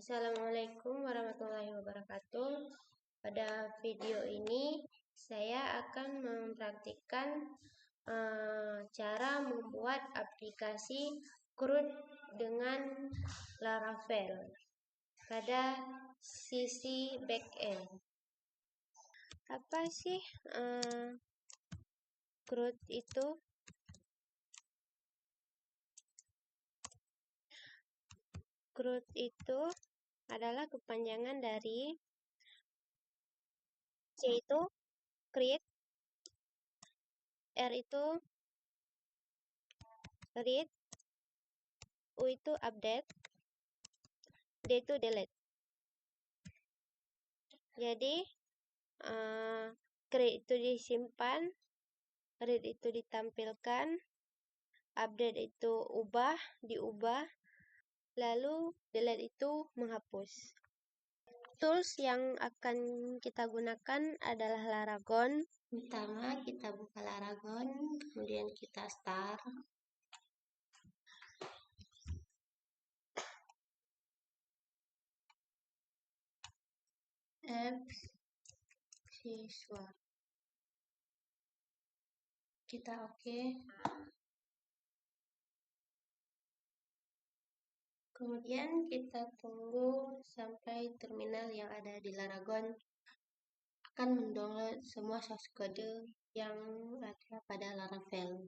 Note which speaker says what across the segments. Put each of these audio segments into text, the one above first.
Speaker 1: Assalamualaikum warahmatullahi wabarakatuh. Pada video ini saya akan mempraktikkan cara membuat aplikasi CRUD dengan Laravel pada sisi backend. Apa sih CRUD itu? CRUD itu adalah kepanjangan dari C itu create, R itu read, U itu update, D itu delete. Jadi create itu disimpan, read itu ditampilkan, update itu diubah, lalu delete itu menghapus. Tools yang akan kita gunakan adalah Laragon. Pertama kita buka Laragon, kemudian kita start. Apps siswa. Kita oke. Kemudian kita tunggu sampai terminal yang ada di Laragon akan mendownload semua source code yang ada pada Laravel.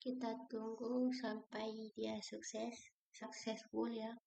Speaker 1: Kita tunggu sampai dia successful ya.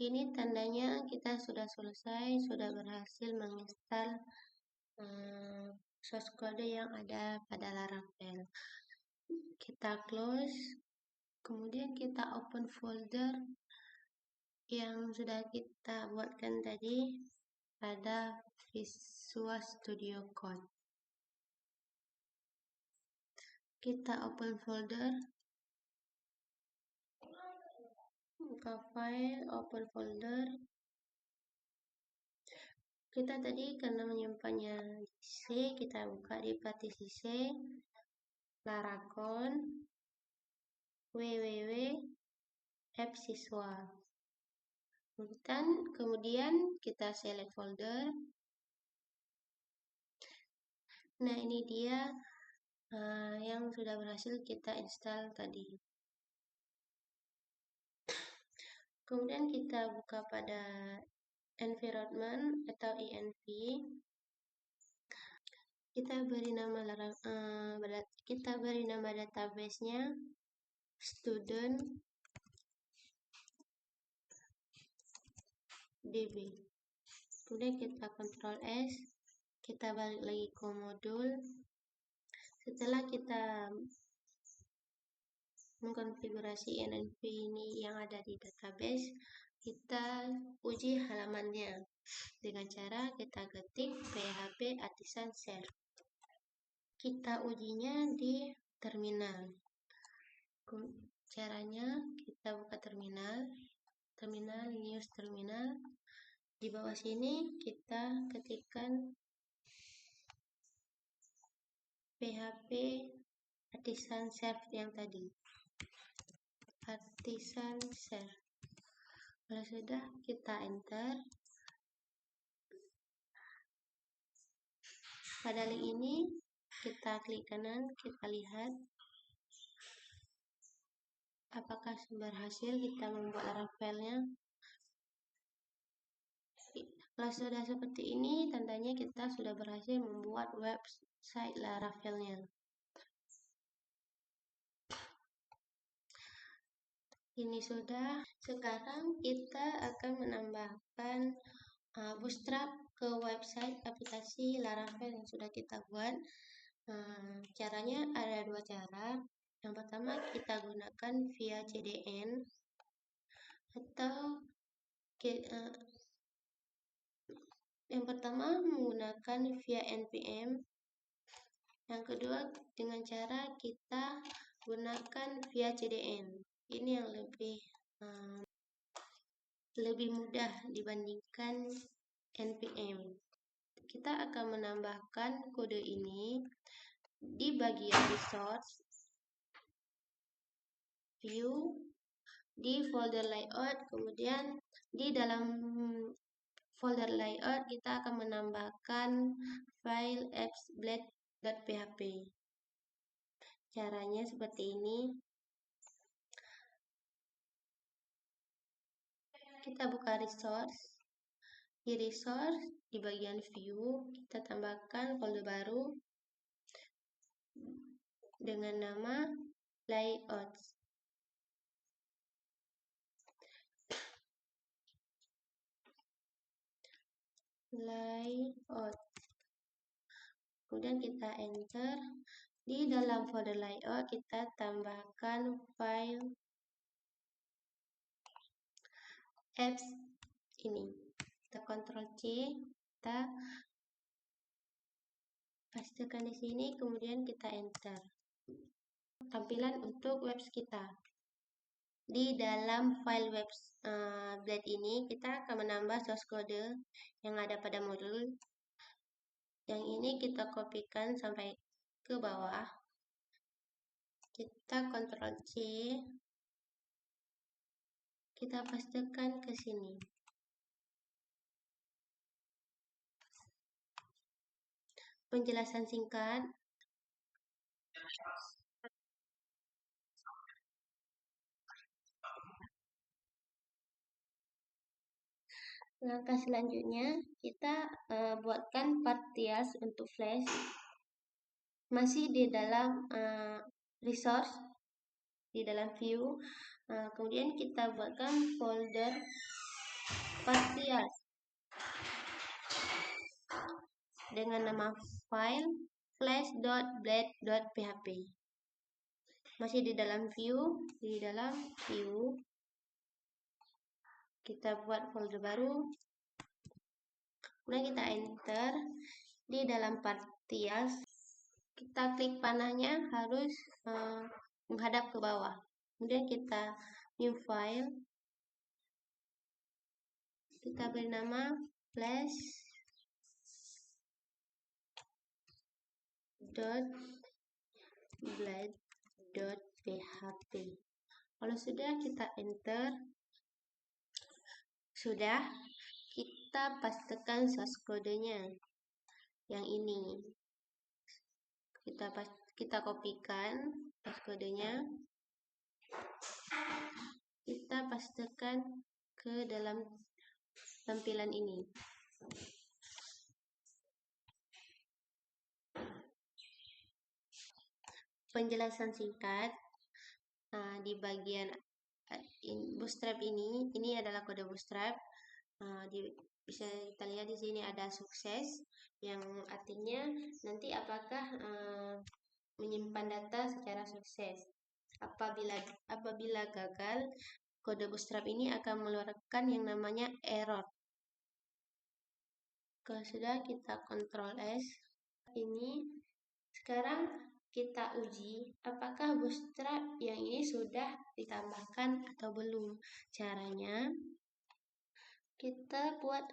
Speaker 1: Ini tandanya kita sudah selesai, sudah berhasil menginstal source code yang ada pada Laravel. Kita close, kemudian kita open folder yang sudah kita buatkan tadi pada Visual Studio Code. Kita open folder, buka file, open folder. Kita tadi karena menyimpannya di C, kita buka di partisi C, Laragon, www, app siswa. Kemudian kita select folder. Nah, ini dia yang sudah berhasil kita install tadi. Kemudian kita buka pada environment atau env. Kita beri nama database-nya student db. Kemudian kita Ctrl S, kita balik lagi ke modul. Setelah kita mengkonfigurasi env ini yang ada di database, kita uji halamannya dengan cara kita ketik php artisan serve. Kita ujinya di terminal. Caranya kita buka terminal, news terminal. Di bawah sini kita ketikkan php artisan serve yang tadi. Artisan serve. Kalau sudah kita enter, Pada link ini kita klik kanan, kita lihat apakah berhasil kita membuat Laravelnya. Kalau sudah seperti ini, tandanya kita sudah berhasil membuat website Laravelnya. Ini sudah. Sekarang kita akan menambahkan Bootstrap ke website aplikasi Laravel yang sudah kita buat. Caranya ada dua cara. Yang pertama, kita gunakan via CDN atau yang pertama menggunakan via npm. Yang kedua dengan cara kita gunakan via CDN. Ini yang lebih mudah dibandingkan npm. Kita akan menambahkan kode ini di bagian resource, view, di folder layout, kemudian di dalam folder layout kita akan menambahkan file appsblade.php. Caranya seperti ini. Kita buka resource. Di resource, di bagian view, kita tambahkan folder baru dengan nama layouts. Layout. Kemudian kita enter. Di dalam folder layout kita tambahkan file apps ini. Kita Ctrl C, kita pastikan di sini, kemudian kita enter. Tampilan untuk webs kita. Di dalam file website ini kita akan menambah source code yang ada pada modul. Yang ini kita kopikan sampai ke bawah. Kita Ctrl C, kita pastikan ke sini. Penjelasan singkat. Langkah selanjutnya kita buatkan partias untuk flash. Masih di dalam resource, di dalam view. Kemudian kita buatkan folder partias dengan nama file flash.blade.php. Masih di dalam view, kita buat folder baru. Kemudian kita enter. Di dalam partias, kita klik panahnya harus menghadap ke bawah. Kemudian kita new file. Kita beri nama flash.blade.php. Kalau sudah, kita enter. Sudah, kita pastikan source kodenya yang ini. Kita kopikan source kodenya. Kita pastikan ke dalam tampilan ini. Penjelasan singkat di bagian Bootstrap ini adalah kode Bootstrap. Bisa kita lihat di sini ada sukses, yang artinya nanti apakah menyimpan data secara sukses. Apabila gagal, kode Bootstrap ini akan mengeluarkan yang namanya error. Kalau sudah, kita Ctrl S. Ini sekarang kita uji apakah Bootstrap yang ini sudah ditambahkan atau belum. Caranya kita buat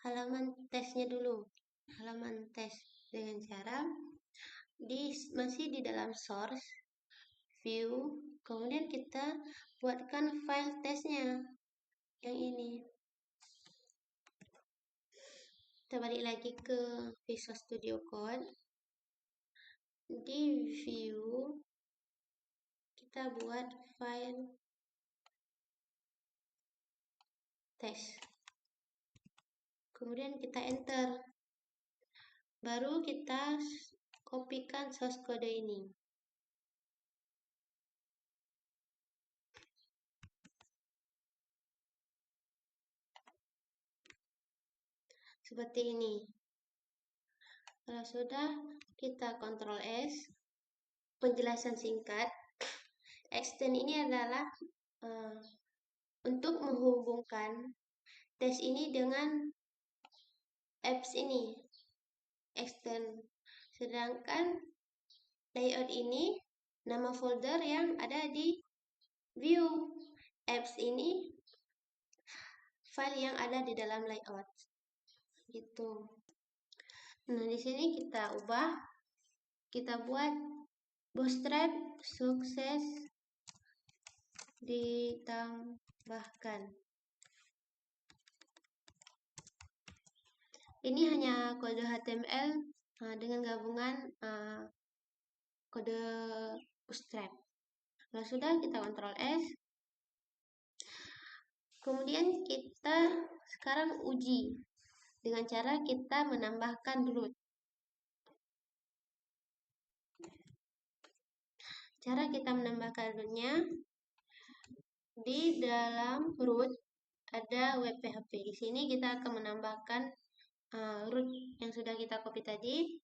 Speaker 1: halaman tesnya dulu. Halaman tes dengan cara masih di dalam source, view, kemudian kita buatkan file tesnya yang ini. Kita balik lagi ke Visual Studio Code. Di view, kita buat file test. Kemudian kita enter. Baru kita kopikan source code ini. Seperti ini. Kalau sudah, kita Ctrl S. Penjelasan singkat. Extend ini adalah untuk menghubungkan tes ini dengan apps ini. Extend. Sedangkan layout ini nama folder yang ada di view. Apps ini file yang ada di dalam layout. Gitu. Nah, di sini kita ubah. Kita buat bootstrap sukses ditambahkan. Ini hanya kode HTML dengan gabungan kode bootstrap. Kalau sudah, kita Ctrl S. Kemudian kita sekarang uji dengan cara kita menambahkan root. Cara kita menambahkan rootnya, di dalam root ada web PHP. Di sini kita akan menambahkan root yang sudah kita copy tadi.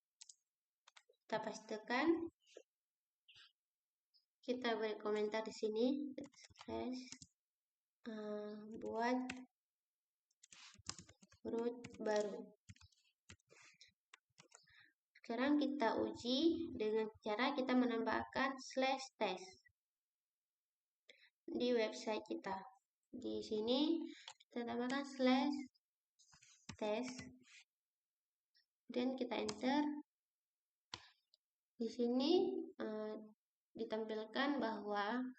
Speaker 1: Kita pastekan. Kita beri komentar di sini. Buat root baru. Sekarang kita uji dengan cara kita menambahkan /test di website kita. Di sini kita tambahkan /test dan kita enter. Di sini ditampilkan bahwa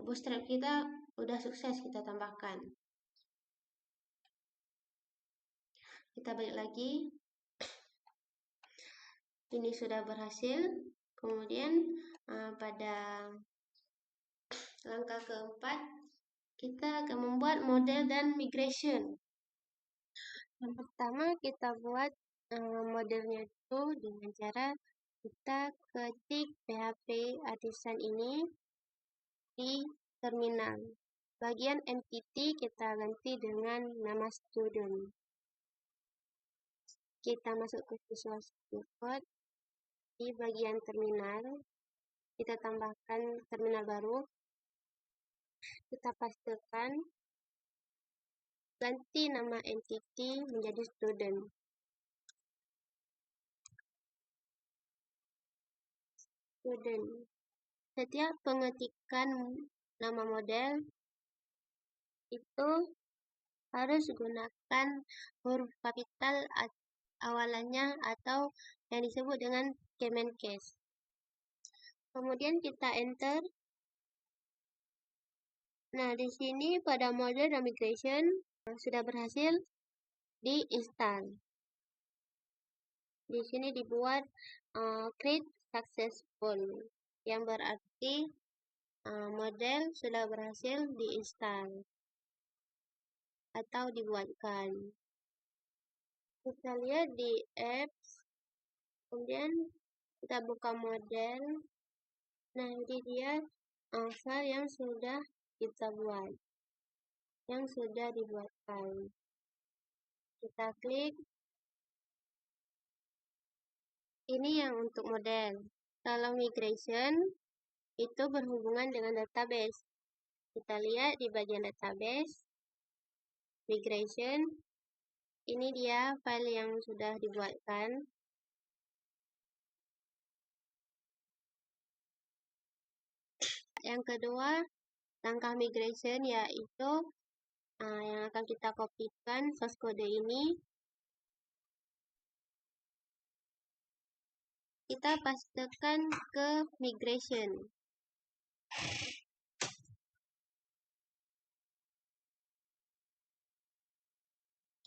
Speaker 1: bootstrap kita udah sukses kita tambahkan. Kita balik lagi. Ini sudah berhasil. Kemudian pada langkah keempat, kita akan membuat model dan migration. Yang pertama, kita buat modelnya itu dengan cara kita ketik PHP Artisan ini di terminal. Bagian entity kita ganti dengan nama student. Kita masuk ke Visual Studio Code. Di bagian terminal, kita tambahkan terminal baru. Kita pastekan. Ganti nama entity menjadi student. Setiap pengetikan nama model itu harus gunakan huruf kapital awalannya atau yang disebut dengan Kemenkes. Kemudian kita enter. Nah, di sini pada model dan migration sudah berhasil diinstal. Di sini dibuat create successful, yang berarti model sudah berhasil diinstal atau dibuatkan. Kita lihat di apps, kemudian kita buka model. Nah, ini dia file yang sudah kita buat, yang sudah dibuatkan. Kita klik. Ini yang untuk model. Kalau migration itu berhubungan dengan database. Kita lihat di bagian database, migration. Ini dia file yang sudah dibuatkan. Yang kedua, langkah migration yaitu yang akan kita kopikan source code ini. Kita pastekan ke migration.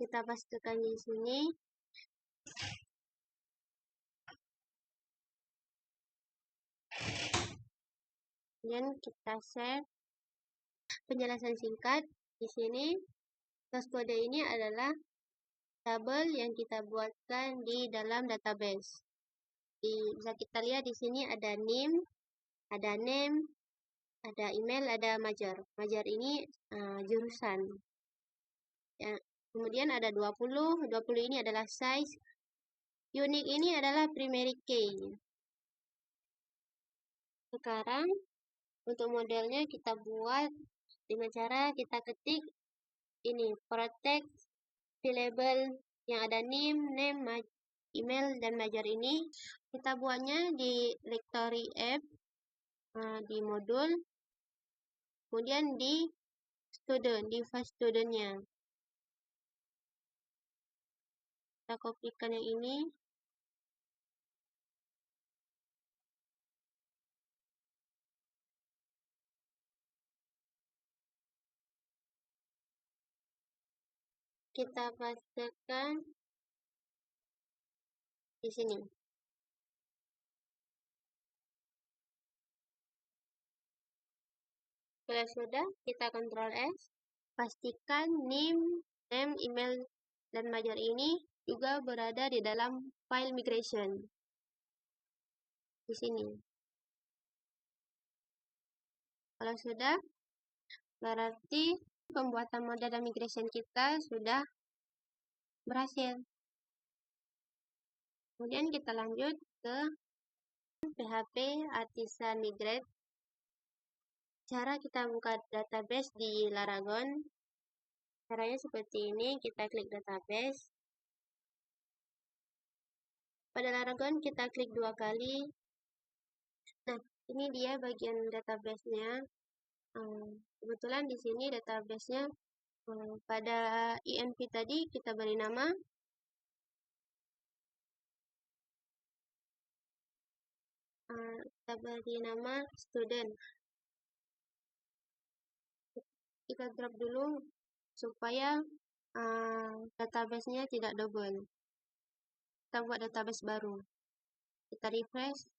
Speaker 1: Kita pastekan di sini. Kemudian kita save. Penjelasan singkat di sini, source kode ini adalah tabel yang kita buatkan di dalam database. Bisa kita lihat di sini ada name, ada email, ada major. Major ini jurusan. Ya, kemudian ada 20 ini adalah size. Unique ini adalah primary key. Sekarang untuk modelnya kita buat dengan cara kita ketik ini protect label yang ada name, email, dan major ini. Kita buatnya di directory app, di modul, kemudian di student, di file studentnya. Kita kopikan yang ini. Kita pastekan di sini. Kalau sudah, kita Ctrl S. Pastikan name, email, dan major ini juga berada di dalam file migration. Di sini. Kalau sudah, berarti pembuatan model dan migration kita sudah berhasil. Kemudian kita lanjut ke PHP Artisan Migrate. Cara kita buka database di Laragon. Caranya seperti ini, kita klik database. Pada Laragon kita klik 2 kali. Nah, ini dia bagian database-nya. Kebetulan di sini database-nya pada INP tadi kita beri nama student. Kita drop dulu supaya database-nya tidak double. Kita buat database baru. Kita refresh.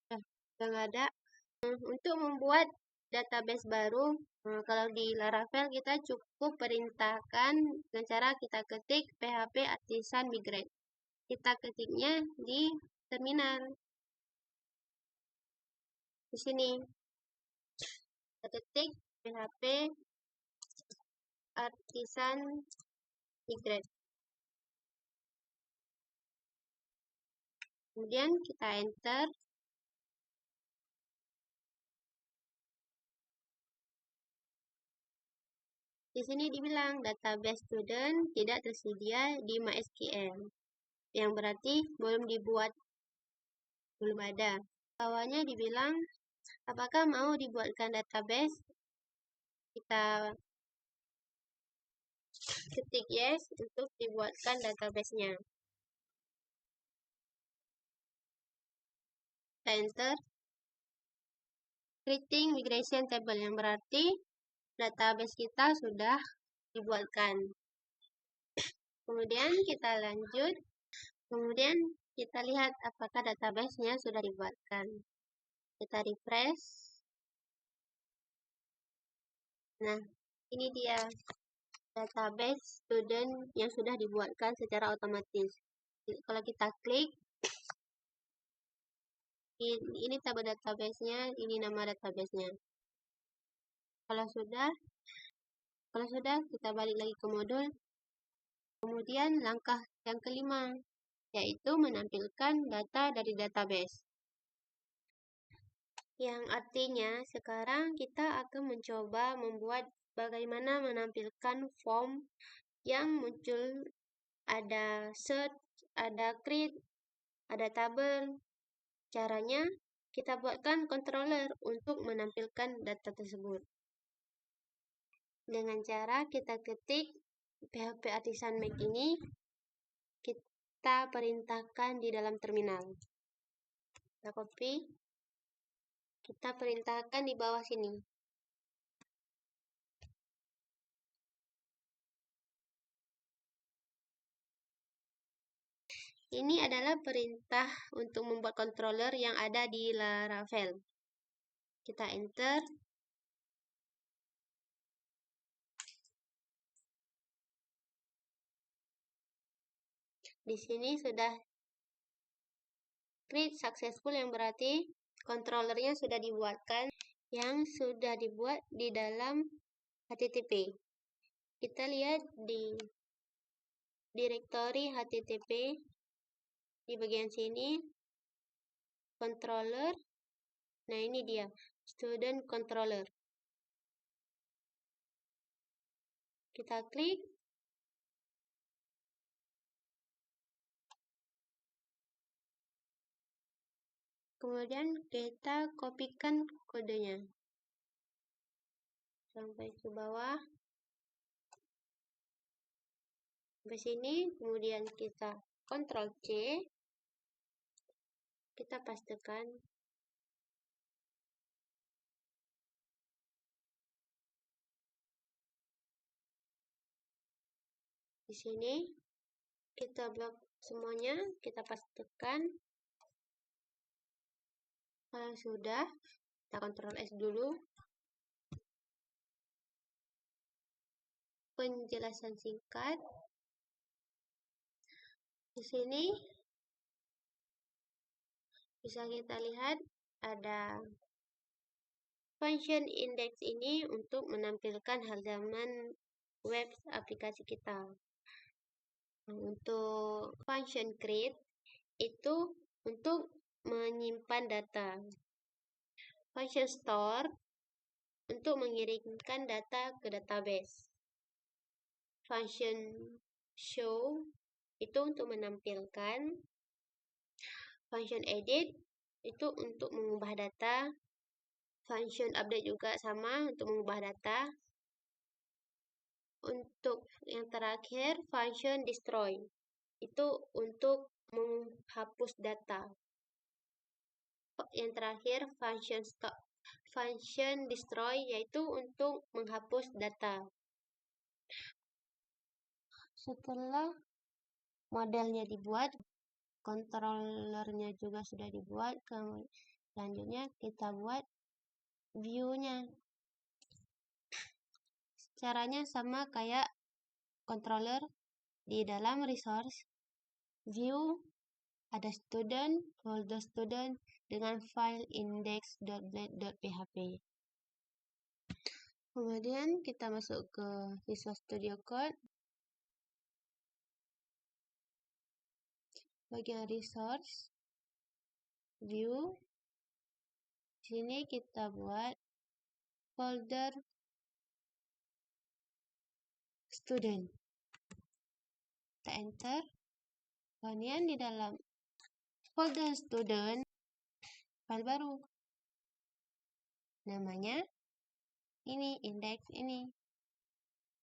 Speaker 1: Sudah nggak ada. Untuk membuat database baru, kalau di Laravel kita cukup perintahkan dengan cara kita ketik PHP Artisan Migrate. Kita ketiknya di terminal. Di sini kita ketik PHP Artisan Migrate. Kemudian kita enter. Di sini dibilang database student tidak tersedia di MySQL. Yang berarti belum dibuat, belum ada. Bawahnya dibilang apakah mau dibuatkan database? Kita ketik yes untuk dibuatkan database-nya. Kita enter. Creating migration table, yang berarti database kita sudah dibuatkan. Kemudian kita lanjut. Kemudian kita lihat apakah database-nya sudah dibuatkan. Kita refresh. Nah, ini dia database student yang sudah dibuatkan secara otomatis. Kalau kita klik, ini tabel database-nya, ini nama database-nya. Kalau sudah, kita balik lagi ke modul. Kemudian langkah yang kelima, yaitu menampilkan data dari database. Yang artinya sekarang kita akan mencoba membuat bagaimana menampilkan form yang muncul ada search, ada create, ada tabel. Caranya kita buatkan controller untuk menampilkan data tersebut. Dengan cara kita ketik PHP Artisan Make ini, kita perintahkan di dalam terminal. Kita copy, kita perintahkan di bawah sini. Ini adalah perintah untuk membuat controller yang ada di Laravel. Kita enter. Di sini sudah create successful, yang berarti controllernya sudah dibuatkan, yang sudah dibuat di dalam HTTP. Kita lihat di directory HTTP di bagian sini, controller. Nah, ini dia, student controller. Kita klik. Kemudian kita kopikan kodenya sampai ke bawah. Sampai sini, kemudian kita Ctrl C. Kita pastekan. Di sini kita blok semuanya, kita pastekan. Kalau sudah, kita Ctrl S dulu. Penjelasan singkat. Di sini bisa kita lihat ada function index ini untuk menampilkan halaman web aplikasi kita. Untuk function create itu untuk menyimpan data. Function store untuk mengirimkan data ke database. Function show itu untuk menampilkan. Function edit itu untuk mengubah data. Function update juga sama untuk mengubah data. Untuk yang terakhir, function destroy itu untuk menghapus data. Yang terakhir, function stop. Function destroy yaitu untuk menghapus data. Setelah modelnya dibuat, controllernya juga sudah dibuat, selanjutnya kita buat view-nya. Caranya sama kayak controller. Di dalam resource, view, ada student, folder student dengan file index.blade.php. Kemudian kita masuk ke Visual Studio Code. Bagian resource, view. Sini kita buat folder student. Kita enter. Kemudian di dalam folder student, file baru. Namanya ini, index ini.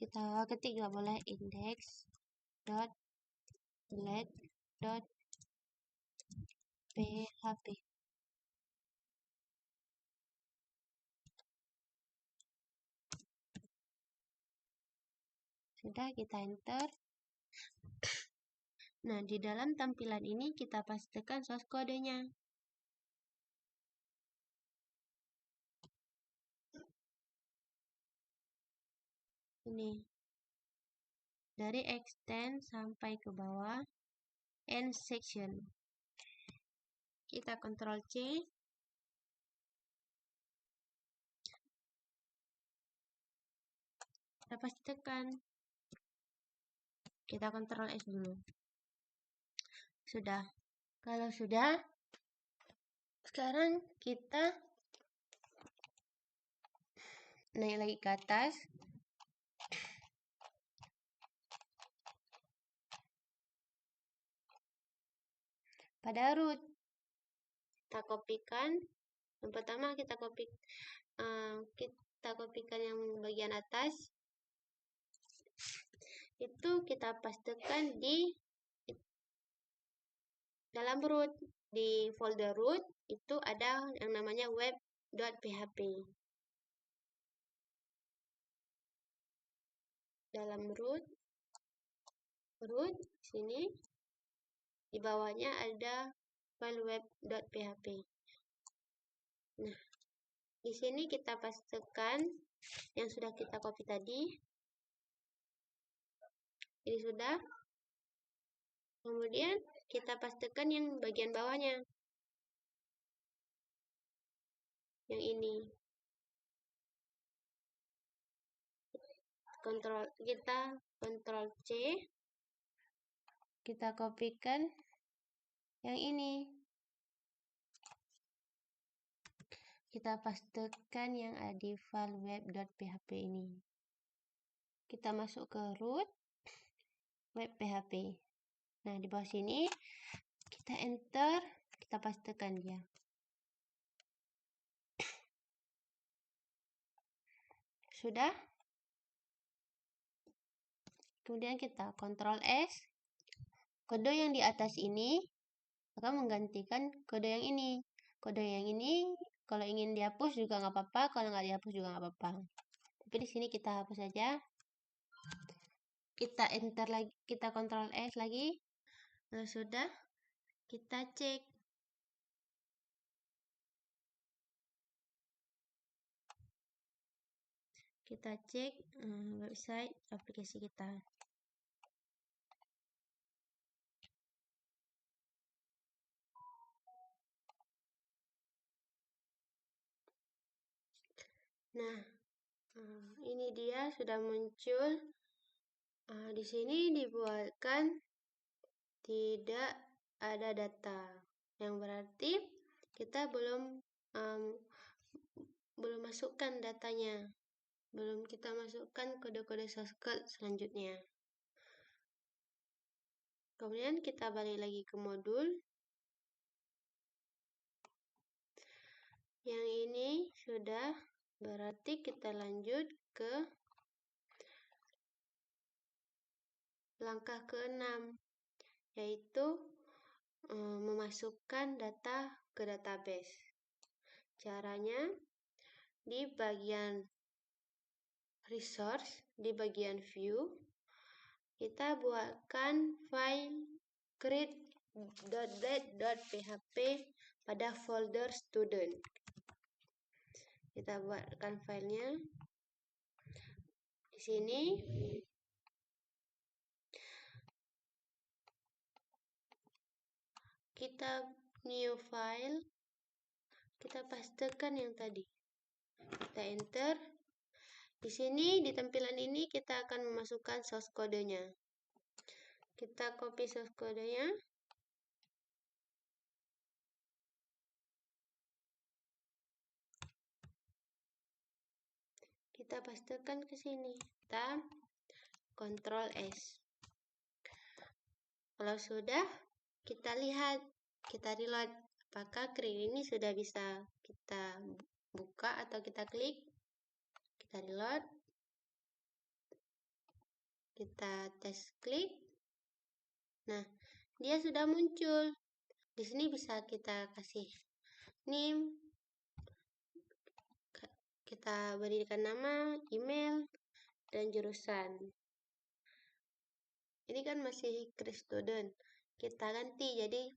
Speaker 1: Kita ketik nggak boleh index.blade.php. Sudah, kita enter. Nah, di dalam tampilan ini kita pastikan source kodenya. Ini. Dari extend sampai ke bawah, end section. Kita Ctrl C. Kita pastikan. Kita Ctrl S dulu. Sudah. Kalau sudah, sekarang kita naik lagi ke atas. Pada root, kita kopikan. Yang pertama kita kopikan yang bagian atas. Itu kita pastikan di dalam root. Di folder root itu ada yang namanya web.php. Dalam root sini di bawahnya ada file web.php. Nah, Di sini kita pastekan yang sudah kita copy tadi. Ini sudah. Kemudian kita pastekan yang bagian bawahnya. Yang ini. Kita Ctrl C. Kita kopikan yang ini. Kita pastekan yang ada di file web.php ini. Kita masuk ke root web PHP. Nah, di bawah sini kita enter, kita pastekan dia. Sudah? Kemudian kita Ctrl S. Kode yang di atas ini akan menggantikan kode yang ini. Kode yang ini kalau ingin dihapus juga nggak apa-apa, kalau nggak dihapus juga nggak apa-apa. Tapi di sini kita hapus saja. Kita enter lagi, kita Ctrl S lagi. Nah, sudah. Kita cek. Kita cek website aplikasi kita. Nah, ini dia sudah muncul. Di sini dibuatkan tidak ada data, yang berarti kita belum masukkan datanya, belum kita masukkan kode-kode shortcut selanjutnya. Kemudian kita balik lagi ke modul. Yang ini sudah, berarti kita lanjut ke langkah ke-6, yaitu memasukkan data ke database. Caranya di bagian resource, di bagian view, kita buatkan file create.dat.php pada folder student. Kita buatkan filenya di sini. Kita new file, kita pastekan yang tadi. Kita enter. Di sini di tampilan ini kita akan memasukkan source kodenya. Kita copy source kodenya. Kita pastekan ke sini. Kita Ctrl S. Kalau sudah, kita lihat, kita reload. Apakah screen ini sudah bisa kita buka atau kita klik? Kita reload. Kita tes klik. Nah, dia sudah muncul. Di sini bisa kita kasih name. Kita berikan nama, email, dan jurusan. Ini kan masih create student. Kita ganti jadi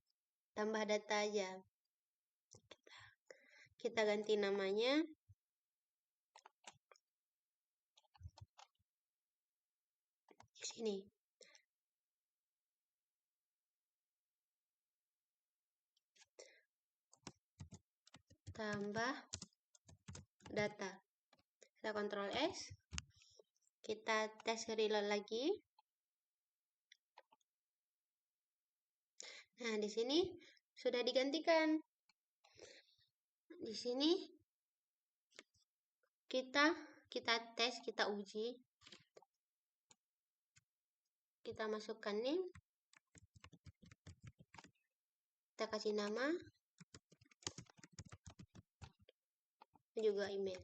Speaker 1: tambah data aja. Kita ganti namanya. Di sini. Tambah data. Kita Ctrl S. Kita tes reload lagi. Nah, di sini sudah digantikan. Di sini kita tes, kita uji. Kita masukkan name. Kita kasih nama. Juga email.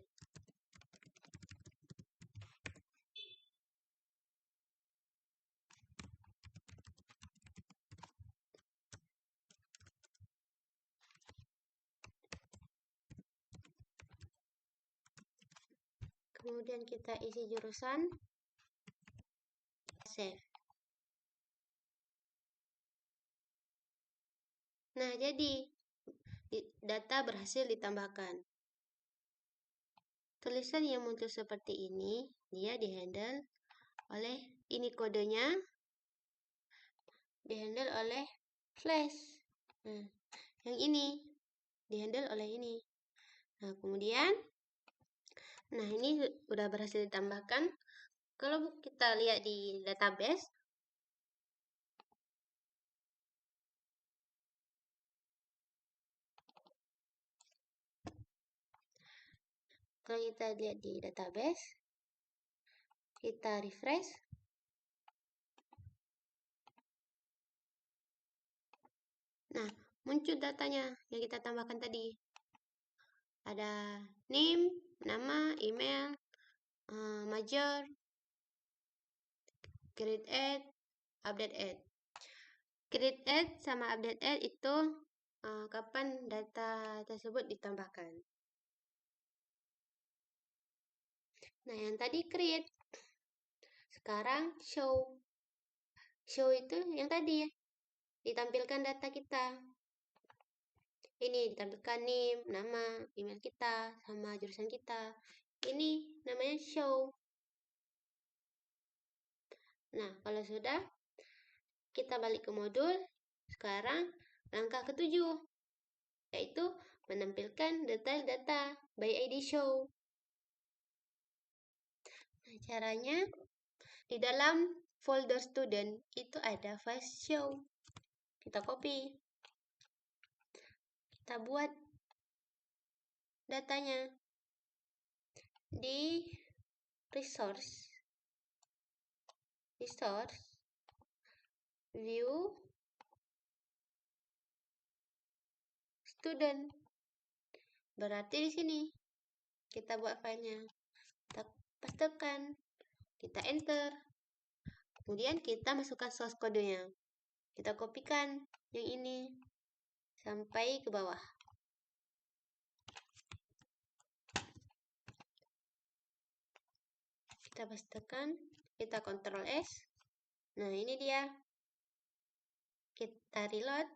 Speaker 1: Kemudian kita isi jurusan. Save. Nah, jadi data berhasil ditambahkan. tulisan yang muncul seperti ini, dia dihandle oleh ini kodenya, dihandle oleh flash. Nah, yang ini dihandle oleh ini. Nah, kemudian, nah ini udah berhasil ditambahkan. Kalau kita lihat di database, kalau kita lihat di database, kita refresh. Nah, muncul datanya yang kita tambahkan tadi. Ada name, nama, email, major, create add, update add. Create add sama update add itu kapan data tersebut ditambahkan. Nah, yang tadi create. Sekarang show. Show itu yang tadi ya. Ditampilkan data kita. Ini ditampilkan name, nama, email kita, sama jurusan kita. Ini namanya show. Nah, kalau sudah, kita balik ke modul. Sekarang, langkah ketujuh, yaitu menampilkan detail data by ID show. Nah, caranya, di dalam folder student, itu ada file show. Kita copy. Kita buat datanya di resource, view, student. Berarti di sini kita buat filenya. Kita pastekan, kita enter. Kemudian kita masukkan source kodenya. Kita kopikan yang ini sampai ke bawah. Kita pastekan, kita Ctrl S. Nah, ini dia. Kita reload.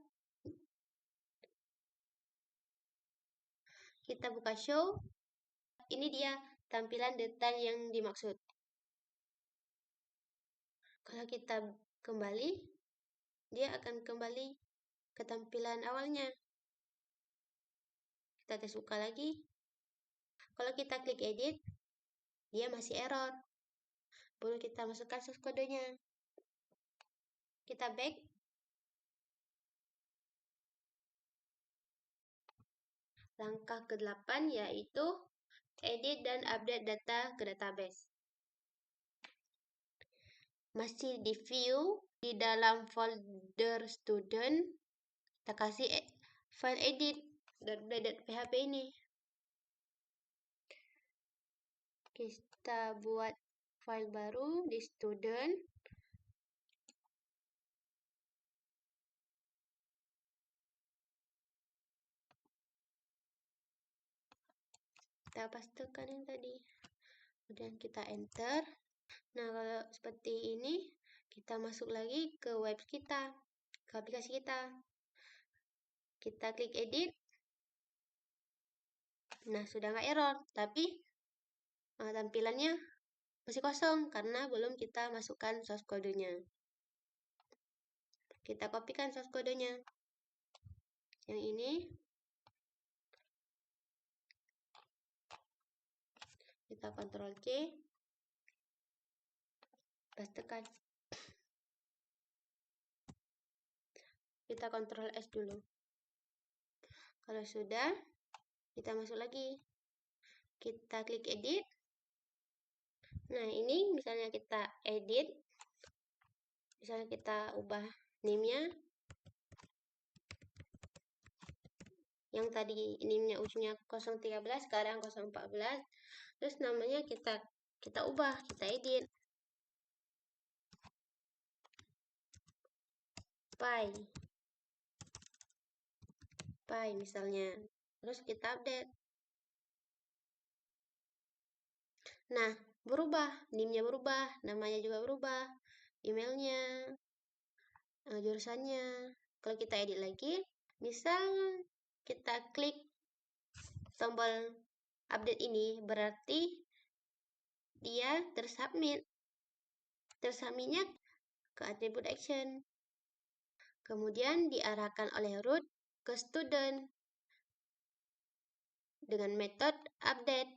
Speaker 1: Kita buka show. Ini dia tampilan detail yang dimaksud. Kalau kita kembali, dia akan kembali ke tampilan awalnya. Kita tes buka lagi. Kalau kita klik edit, dia masih error. Baru kita masukkan source kodenya. Kita back. Langkah ke-8 yaitu edit dan update data ke database. Masih di view, di dalam folder student, kita kasih file edit.php ini. Kita buat file baru di student. Kita pastekan yang tadi. Kemudian kita enter. Nah, kalau seperti ini, kita masuk lagi ke web kita, ke aplikasi kita. Kita klik edit. Nah, sudah nggak error, tapi tampilannya masih kosong karena belum kita masukkan source kodenya. Kita kopikan source kodenya. Yang ini. Kita Ctrl C. Pastekan. Kita Ctrl S dulu. Kalau sudah, kita masuk lagi. Kita klik edit. Nah, ini misalnya kita edit. Misalnya kita ubah name-nya. Yang tadi name-nya ujungnya 013, sekarang 014. Terus namanya kita ubah, kita edit. Pi misalnya. Terus kita update. Nah, berubah. Name-nya berubah, namanya juga berubah, emailnya, jurusannya. Kalau kita edit lagi, misal kita klik tombol update ini berarti dia tersubmit. Tersubmitnya ke atribut action. Kemudian diarahkan oleh root ke student dengan metode update.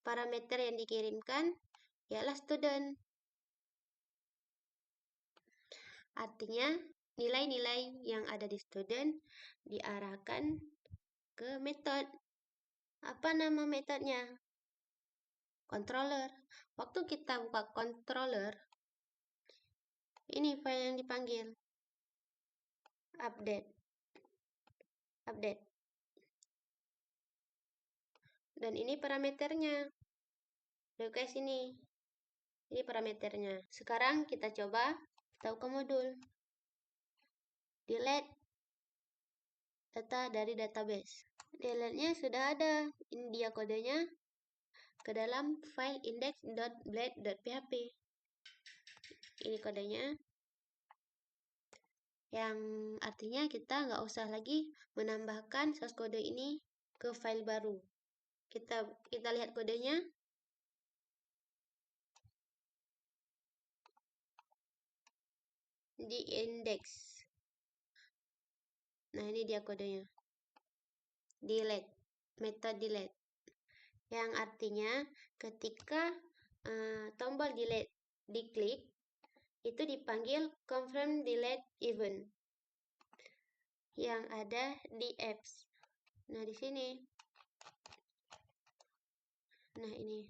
Speaker 1: Parameter yang dikirimkan ialah student. Artinya, nilai-nilai yang ada di student diarahkan ke metode. Apa nama metodenya? Controller. Waktu kita buka controller, ini file yang dipanggil. Update. Dan ini parameternya. Request ini. Ini parameternya. Sekarang kita coba buka modul. Delete data dari database. Delete-nya sudah ada. Ini dia kodenya ke dalam file index.blade.php. Ini kodenya. Yang artinya kita nggak usah lagi menambahkan source kode ini ke file baru. Kita lihat kodenya. Di index. Nah, ini dia kodenya. Delete. Metode delete. Yang artinya ketika tombol delete diklik, itu dipanggil confirm delete event yang ada di apps. Nah, di sini. Nah, ini.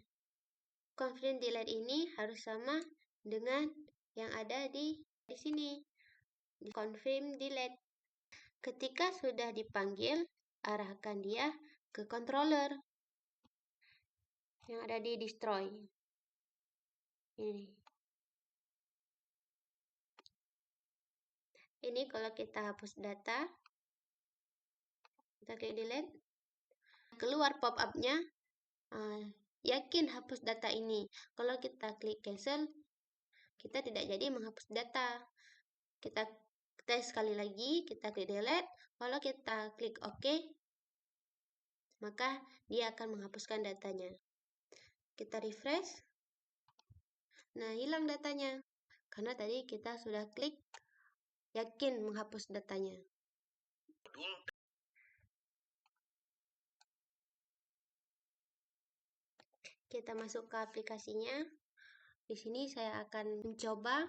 Speaker 1: Confirm delete ini harus sama dengan yang ada di sini. Confirm delete. Ketika sudah dipanggil, arahkan dia ke controller yang ada di destroy. Ini kalau kita hapus data, kita klik delete, keluar pop-up-nya, yakin hapus data ini. Kalau kita klik cancel, kita tidak jadi menghapus data. Kita tes sekali lagi, kita klik delete. Kalau kita klik OK, maka dia akan menghapuskan datanya. Kita refresh. Nah, hilang datanya. Karena tadi kita sudah klik yakin menghapus datanya. Kita masuk ke aplikasinya. Di sini saya akan mencoba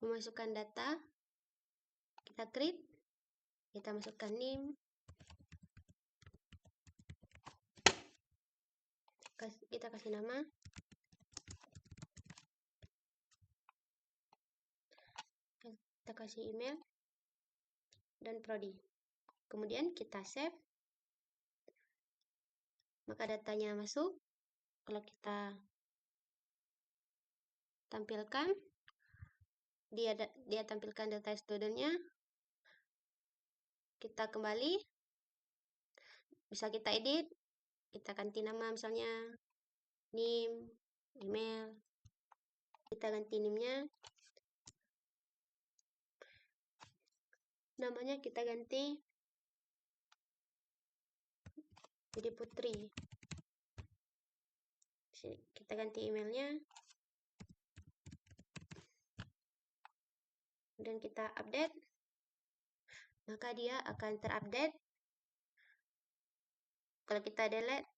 Speaker 1: memasukkan data. Kita create. Kita masukkan name. Kita kasih nama. Kita kasih email dan prodi. Kemudian kita save. Maka datanya masuk. Kalau kita tampilkan, dia tampilkan data studentnya. Kita kembali. Bisa kita edit. Kita ganti nama misalnya name, email. Kita ganti name-nya. Namanya kita ganti jadi Putri. Kita ganti emailnya. Dan kita update. Maka dia akan terupdate. Kalau kita delete,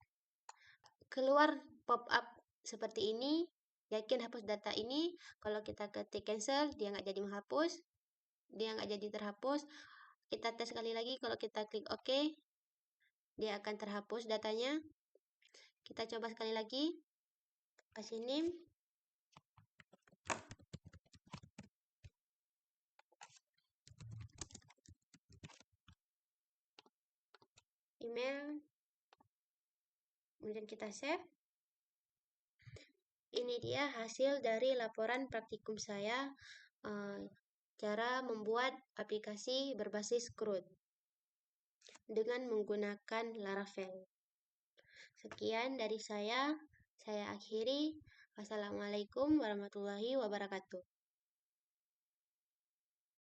Speaker 1: keluar pop-up seperti ini. Yakin hapus data ini. Kalau kita ketik cancel, dia nggak jadi menghapus. Dia nggak jadi terhapus. Kita tes sekali lagi. Kalau kita klik OK, dia akan terhapus datanya. Kita coba sekali lagi. Kasih name. Email. Kemudian kita save. Ini dia hasil dari laporan praktikum saya, cara membuat aplikasi berbasis CRUD dengan menggunakan Laravel. Sekian dari saya akhiri. Wassalamualaikum warahmatullahi wabarakatuh.